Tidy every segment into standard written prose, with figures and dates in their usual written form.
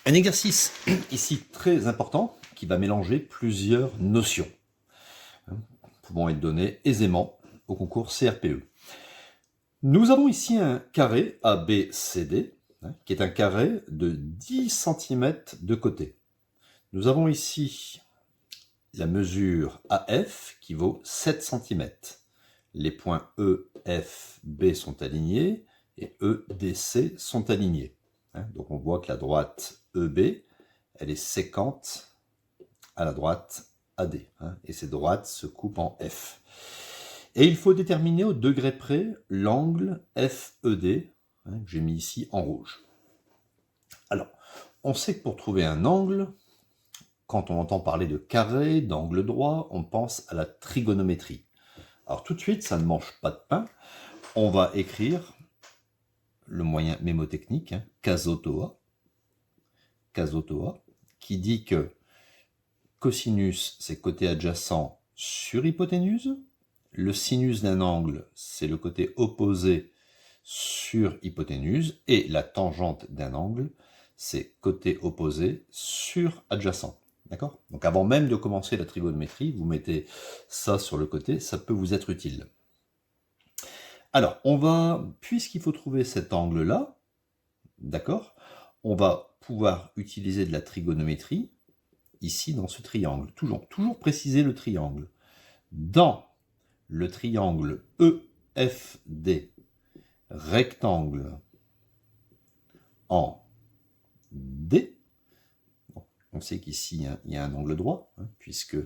Un exercice ici très important qui va mélanger plusieurs notions pouvant être données aisément au concours CRPE. Nous avons ici un carré ABCD qui est un carré de 10 cm de côté. Nous avons ici la mesure AF qui vaut 7 cm. Les points E, F, B sont alignés et E, D, C sont alignés. Donc on voit que la droite EB, elle est séquente à la droite AD. Et ces droites se coupent en F. Et il faut déterminer au degré près l'angle FED, que j'ai mis ici en rouge. Alors, on sait que pour trouver un angle, quand on entend parler de carré, d'angle droit, on pense à la trigonométrie. Alors tout de suite, ça ne mange pas de pain. On va écrire le moyen mémotechnique, Casotoa, qui dit que cosinus, c'est côté adjacent sur hypoténuse. Le sinus d'un angle, c'est le côté opposé sur hypoténuse. Et la tangente d'un angle, c'est côté opposé sur adjacent. D'accord ? Donc avant même de commencer la trigonométrie, vous mettez ça sur le côté, ça peut vous être utile. Alors, puisqu'il faut trouver cet angle-là, d'accord, on va pouvoir utiliser de la trigonométrie ici dans ce triangle. Toujours préciser le triangle. Dans le triangle EFD, rectangle en D, on sait qu'ici il y a un angle droit, puisque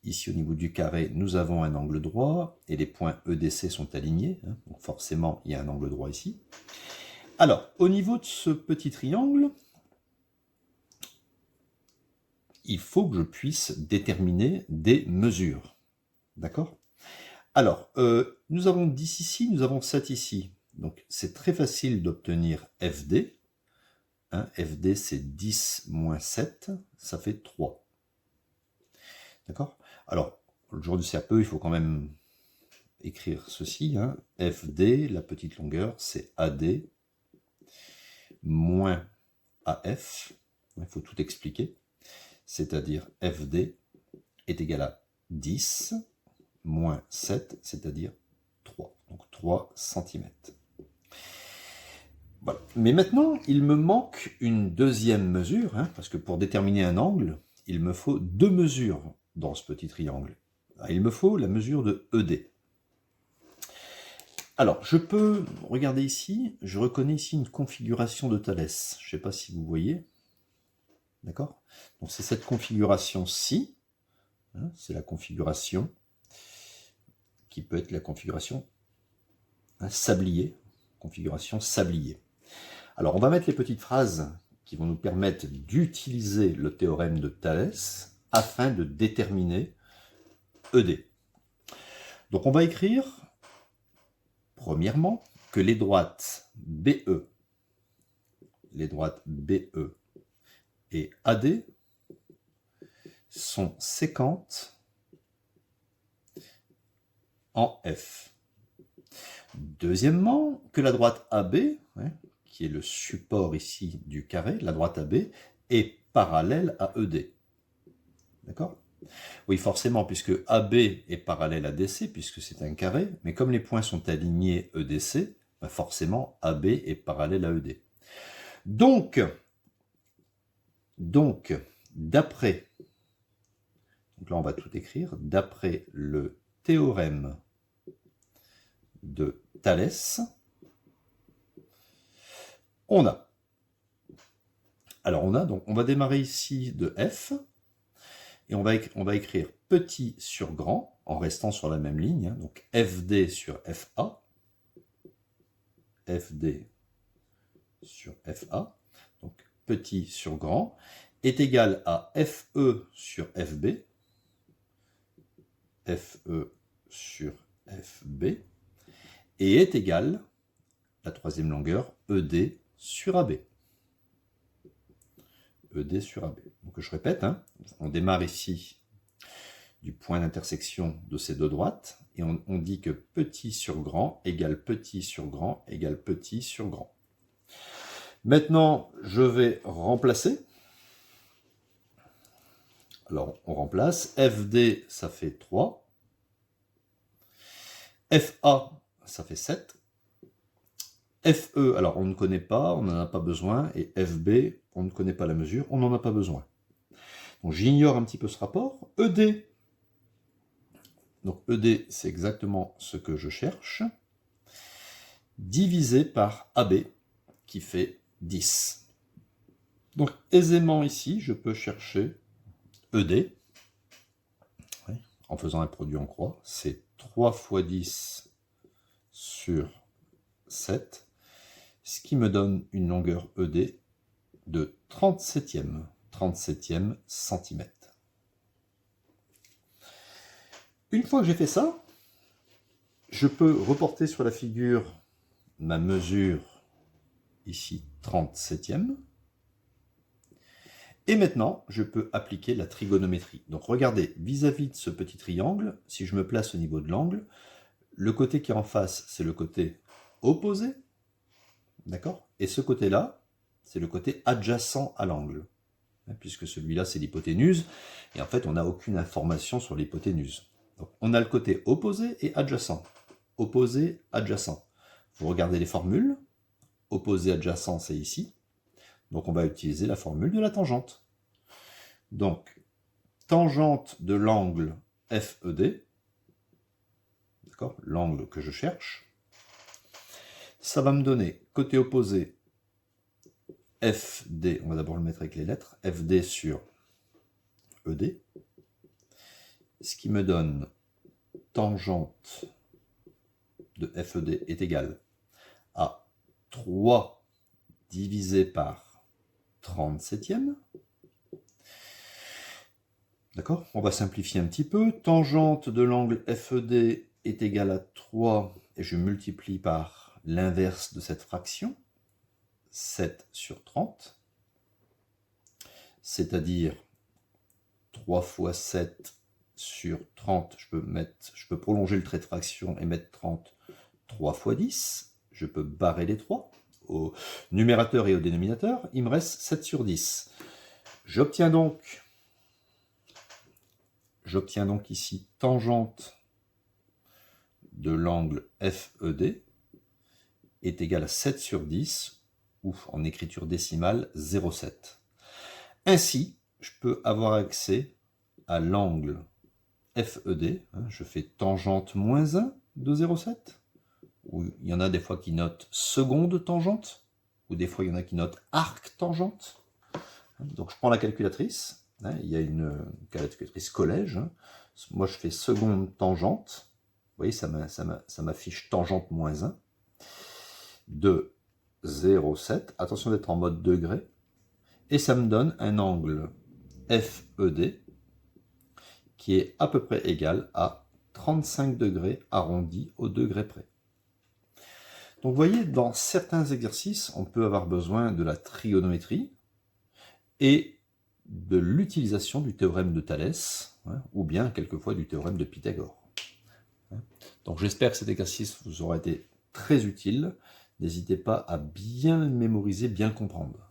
ici au niveau du carré nous avons un angle droit et les points EDC sont alignés, donc forcément il y a un angle droit ici. Alors au niveau de ce petit triangle, il faut que je puisse déterminer des mesures. D'accord ? Alors, nous avons 10 ici, nous avons 7 ici. Donc, c'est très facile d'obtenir FD. FD, c'est 10 moins 7, ça fait 3. D'accord ? Alors, le jour du CRPE, il faut quand même écrire ceci. FD, la petite longueur, c'est AD moins AF. Il faut tout expliquer. C'est-à-dire FD est égal à 10 moins 7, c'est-à-dire 3. Donc 3 cm. Voilà. Mais maintenant, il me manque une deuxième mesure, parce que pour déterminer un angle, il me faut deux mesures dans ce petit triangle. Il me faut la mesure de ED. Alors, je peux regarder ici, je reconnais ici une configuration de Thalès. Je ne sais pas si vous voyez. D'accord ? Donc c'est cette configuration-ci. C'est la configuration qui peut être la configuration sablier. Configuration sablier. Alors, on va mettre les petites phrases qui vont nous permettre d'utiliser le théorème de Thalès afin de déterminer ED. Donc, on va écrire, premièrement, que les droites BE et AD sont séquentes en F. Deuxièmement, que la droite AB, qui est le support ici du carré, la droite AB, est parallèle à ED. D'accord ? Oui, forcément, puisque AB est parallèle à DC, puisque c'est un carré, mais comme les points sont alignés EDC, forcément, AB est parallèle à ED. Donc d'après, donc là on va tout écrire, d'après le théorème de Thalès, on va démarrer ici de F, et on va écrire petit sur grand, en restant sur la même ligne, donc FD sur FA, FD sur FA, donc petit sur grand, est égal à FE sur FB, FE sur FB, et est égal, la troisième longueur, ED sur AB. ED sur AB. Donc je répète, on démarre ici du point d'intersection de ces deux droites, et on dit que petit sur grand égale petit sur grand égale petit sur grand. Maintenant, je vais remplacer. Alors, on remplace. FD, ça fait 3. FA, ça fait 7. FE, alors on ne connaît pas, on n'en a pas besoin. Et FB, on ne connaît pas la mesure, on n'en a pas besoin. Donc j'ignore un petit peu ce rapport. ED. Donc ED, c'est exactement ce que je cherche. Divisé par AB, qui fait 10. Donc aisément ici, je peux chercher ED. En faisant un produit en croix, c'est 3 fois 10 sur 7, ce qui me donne une longueur ED de 37e centimètre. Une fois que j'ai fait ça, je peux reporter sur la figure ma mesure, ici 37e, et maintenant je peux appliquer la trigonométrie. Donc regardez, vis-à-vis de ce petit triangle, si je me place au niveau de l'angle, le côté qui est en face, c'est le côté opposé, d'accord? Et ce côté-là, c'est le côté adjacent à l'angle, puisque celui-là, c'est l'hypoténuse, et en fait, on n'a aucune information sur l'hypoténuse. Donc, on a le côté opposé et adjacent. Opposé, adjacent. Vous regardez les formules. Opposé, adjacent, c'est ici. Donc, on va utiliser la formule de la tangente. Donc, tangente de l'angle FED, d'accord, l'angle que je cherche, ça va me donner côté opposé FD, on va d'abord le mettre avec les lettres, FD sur ED, ce qui me donne tangente de FED est égal à 3 divisé par 37e. D'accord? On va simplifier un petit peu. Tangente de l'angle FED est égal à 3, et je multiplie par l'inverse de cette fraction, 7 sur 30, c'est-à-dire 3 fois 7 sur 30, je peux prolonger le trait de fraction et mettre 30, 3 fois 10, je peux barrer les 3, au numérateur et au dénominateur, il me reste 7 sur 10. J'obtiens donc ici tangente de l'angle FED est égal à 7 sur 10, ou en écriture décimale, 0,7. Ainsi, je peux avoir accès à l'angle FED, je fais tangente moins 1 de 0,7, ou il y en a des fois qui notent seconde tangente, ou des fois il y en a qui notent arc tangente. Donc je prends la calculatrice, il y a une calculatrice collège, moi je fais seconde tangente, vous voyez ça m'affiche tangente moins 1, de 0,7, attention d'être en mode degré, et ça me donne un angle FED qui est à peu près égal à 35 degrés arrondi au degré près. Donc vous voyez, dans certains exercices, on peut avoir besoin de la trigonométrie et de l'utilisation du théorème de Thalès, ou bien quelquefois du théorème de Pythagore. Donc j'espère que cet exercice vous aura été très utile. N'hésitez pas à bien le mémoriser, bien le comprendre.